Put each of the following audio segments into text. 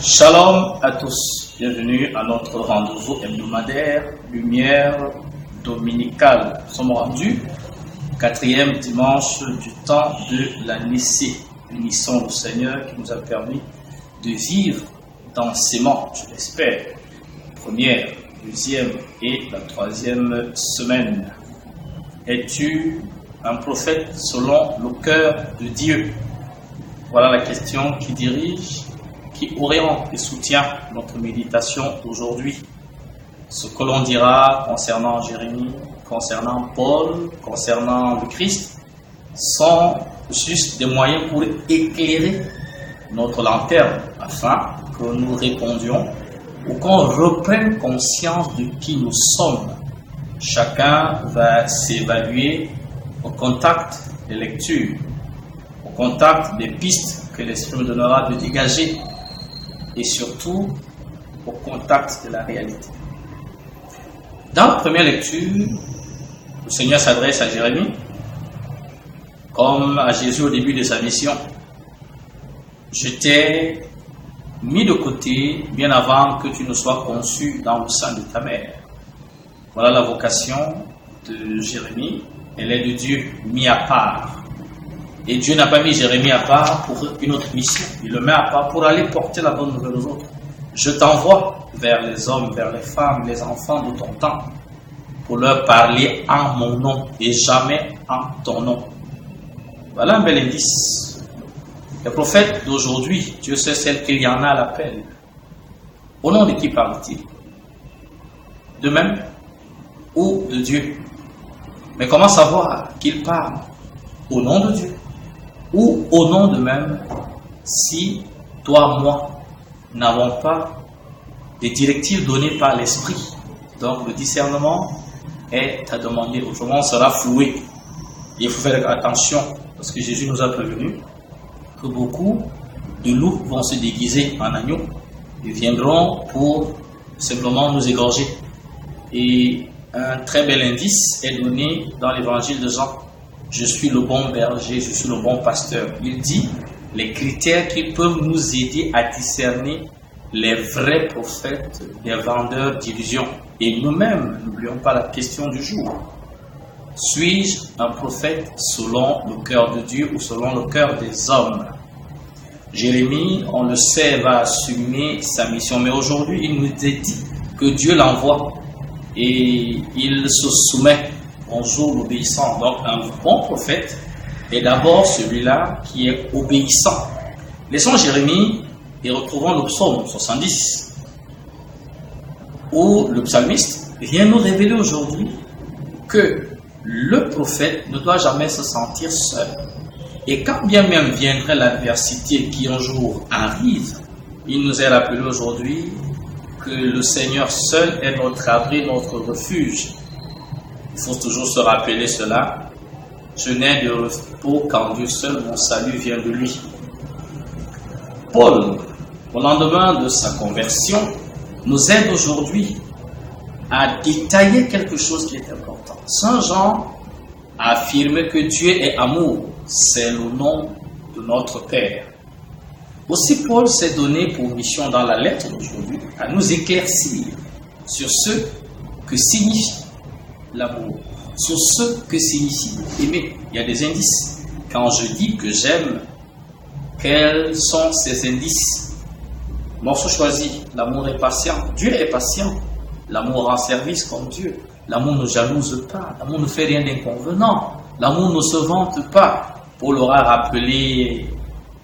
Shalom à tous, bienvenue à notre rendez-vous hebdomadaire Lumière dominicale. Nous sommes rendus au 4e dimanche du temps de la Nicée. Bénissons le Seigneur qui nous a permis de vivre densément, je l'espère, première, deuxième et la troisième semaine. Es-tu un prophète selon le cœur de Dieu? Voilà la question qui dirige, qui oriente et soutient notre méditation d'aujourd'hui. Ce que l'on dira concernant Jérémie, concernant Paul, concernant le Christ, sont juste des moyens pour éclairer notre lanterne afin que nous répondions ou qu'on reprenne conscience de qui nous sommes. Chacun va s'évaluer au contact des lectures, au contact des pistes que l'Esprit nous donnera de dégager et surtout au contact de la réalité. Dans la première lecture, le Seigneur s'adresse à Jérémie comme à Jésus au début de sa mission. Je t'ai mis de côté bien avant que tu ne sois conçu dans le sein de ta mère. Voilà la vocation de Jérémie. Elle est de Dieu, mis à part. Et Dieu n'a pas mis Jérémie à part pour une autre mission. Il le met à part pour aller porter la bonne nouvelle aux autres. Je t'envoie vers les hommes, vers les femmes, les enfants de ton temps, pour leur parler en mon nom et jamais en ton nom. Voilà un bel indice. Les prophètes d'aujourd'hui, Dieu sait celle qu'il y en a à l'appel. Au nom de qui parle-t-il? De même ou de Dieu? Mais comment savoir qu'il parle au nom de Dieu ou au nom de même si toi, moi, n'avons pas des directives données par l'Esprit? Donc le discernement est à demander. Autrement, on sera floué. Et il faut faire attention parce que Jésus nous a prévenu que beaucoup de loups vont se déguiser en agneaux et viendront pour simplement nous égorger. Et un très bel indice est donné dans l'évangile de Jean. Je suis le bon berger, je suis le bon pasteur. Il dit les critères qui peuvent nous aider à discerner les vrais prophètes des vendeurs d'illusions. Et nous-mêmes, n'oublions pas la question du jour. Suis-je un prophète selon le cœur de Dieu ou selon le cœur des hommes? Jérémie, on le sait, va assumer sa mission. Mais aujourd'hui, il nous est dit que Dieu l'envoie. Et il se soumet. Bonjour l'obéissant. Donc un bon prophète est d'abord celui-là qui est obéissant. Laissons Jérémie et retrouvons le psaume 70 où le psalmiste vient nous révéler aujourd'hui que le prophète ne doit jamais se sentir seul. Et quand bien même viendrait l'adversité qui un jour arrive, il nous est rappelé aujourd'hui que le Seigneur seul est notre abri, notre refuge. Il faut toujours se rappeler cela. Je n'ai de repos qu'en Dieu seul, mon salut vient de lui. Paul, au lendemain de sa conversion, nous aide aujourd'hui à détailler quelque chose qui est important. Saint Jean a affirmé que Dieu est amour. C'est le nom de notre Père. Aussi, Paul s'est donné pour mission dans la lettre d'aujourd'hui à nous éclaircir sur ce que signifie l'amour, sur ce que signifie aimer. Il y a des indices. Quand je dis que j'aime, quels sont ces indices? Morceau choisi, l'amour est patient. Dieu est patient. L'amour rend service comme Dieu. L'amour ne jalouse pas. L'amour ne fait rien d'inconvenant. L'amour ne se vante pas. Paul aura rappelé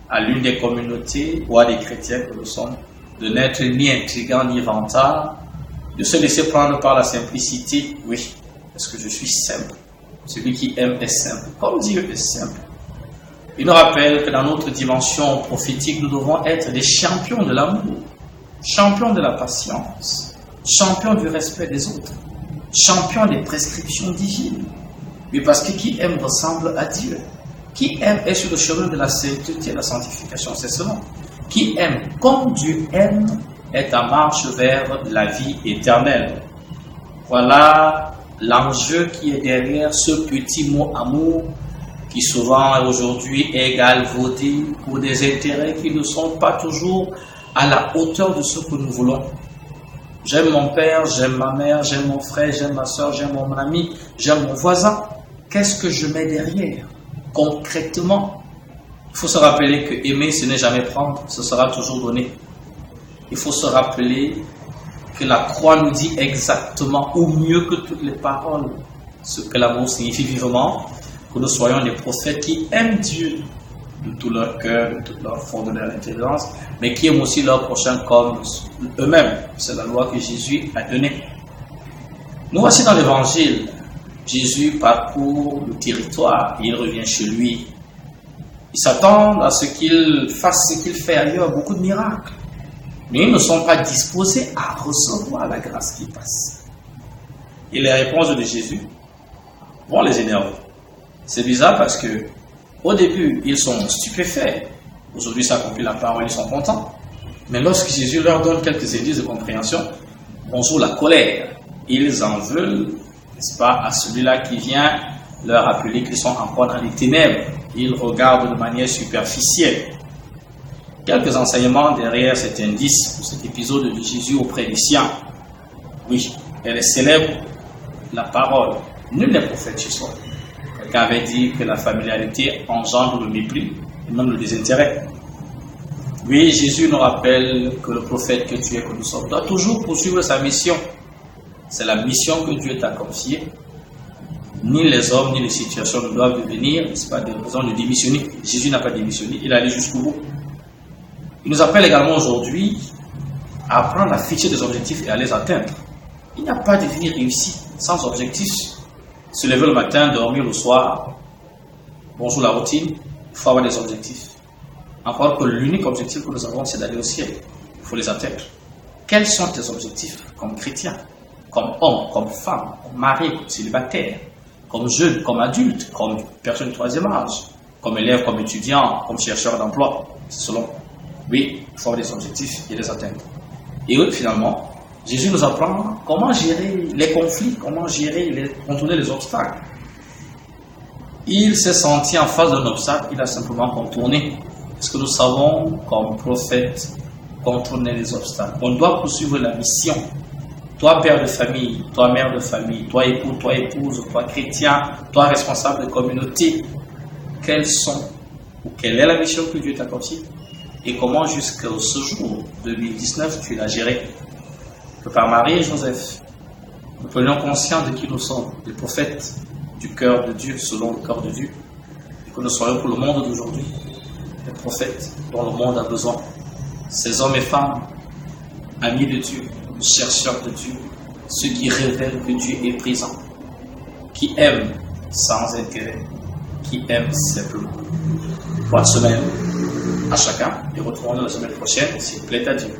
à l'une des communautés ou à des chrétiens que nous sommes de n'être ni intrigant ni vantard, de se laisser prendre par la simplicité. Oui, parce que je suis simple. Celui qui aime est simple, comme Dieu est simple. Il nous rappelle que dans notre dimension prophétique, nous devons être des champions de l'amour, champions de la patience, champions du respect des autres, champions des prescriptions divines. Oui, parce que qui aime ressemble à Dieu. Qui aime est sur le chemin de la sainteté et de la sanctification, c'est cela. Qui aime comme Dieu aime est en marche vers la vie éternelle. Voilà l'enjeu qui est derrière ce petit mot amour qui souvent aujourd'hui est galvaudé pour des intérêts qui ne sont pas toujours à la hauteur de ce que nous voulons. J'aime mon père, j'aime ma mère, j'aime mon frère, j'aime ma soeur, j'aime mon ami, j'aime mon voisin. Qu'est-ce que je mets derrière? Concrètement, il faut se rappeler que aimer, ce n'est jamais prendre, ce sera toujours donné. Il faut se rappeler que la croix nous dit exactement, ou mieux que toutes les paroles, ce que l'amour signifie vivement, que nous soyons des prophètes qui aiment Dieu de tout leur cœur, de toute leur force, de leur intelligence, mais qui aiment aussi leur prochain comme eux-mêmes. C'est la loi que Jésus a donnée. Nous voici dans l'évangile. Jésus parcourt le territoire et il revient chez lui. Ils s'attendent à ce qu'il fasse ce qu'il fait ailleurs, beaucoup de miracles. Mais ils ne sont pas disposés à recevoir la grâce qui passe. Et les réponses de Jésus vont les énerver. C'est bizarre parce que au début, ils sont stupéfaits. Aujourd'hui, ça accomplit la parole, ils sont contents. Mais lorsque Jésus leur donne quelques indices de compréhension, bonjour la colère. Ils en veulent, n'est-ce pas, à celui-là qui vient leur rappeler qu'ils sont encore dans les ténèbres. Ils regardent de manière superficielle. Quelques enseignements derrière cet indice, cet épisode de Jésus auprès des siens. Oui, elle est célèbre, la parole. Nul n'est prophète chez soi. Quelqu'un avait dit que la familiarité engendre le mépris et même le désintérêt. Oui, Jésus nous rappelle que le prophète que tu es, que nous sommes, doit toujours poursuivre sa mission. C'est la mission que Dieu t'a confiée. Ni les hommes, ni les situations ne doivent devenir, n'est-ce pas, des raisons de démissionner. Jésus n'a pas démissionné, il est allé jusqu'au bout. Il nous appelle également aujourd'hui à apprendre à fixer des objectifs et à les atteindre. Il n'y a pas de vie réussie sans objectif. Se lever le matin, dormir le soir, bonjour la routine, il faut avoir des objectifs. Encore que l'unique objectif que nous avons, c'est d'aller au ciel. Il faut les atteindre. Quels sont tes objectifs comme chrétien, comme homme, comme femme, comme mari, comme célibataire, comme jeune, comme adulte, comme personne de troisième âge, comme élève, comme étudiant, comme chercheur d'emploi? C'est selon. Oui, il faut avoir des objectifs et les atteindre. Et finalement, Jésus nous apprend comment gérer les conflits, comment contourner les obstacles. Il s'est senti en face d'un obstacle, il a simplement contourné. Parce que nous savons, comme prophète, contourner les obstacles. On doit poursuivre la mission. Toi, père de famille, toi, mère de famille, toi, époux, toi, épouse, toi, chrétien, toi, responsable de communauté, quelle est la mission que Dieu t'a confiée? Et comment jusqu'à ce jour 2019 tu l'as géré? Que par Marie et Joseph, nous prenions conscience de qui nous sommes, des prophètes du cœur de Dieu, selon le cœur de Dieu, et que nous soyons pour le monde d'aujourd'hui des prophètes dont le monde a besoin. Ces hommes et femmes, amis de Dieu, chercheurs de Dieu, ceux qui révèlent que Dieu est présent, qui aiment sans intérêt, qui aiment simplement. Bonne semaine à chacun et retrouvons-nous la semaine prochaine s'il plaît à Dieu.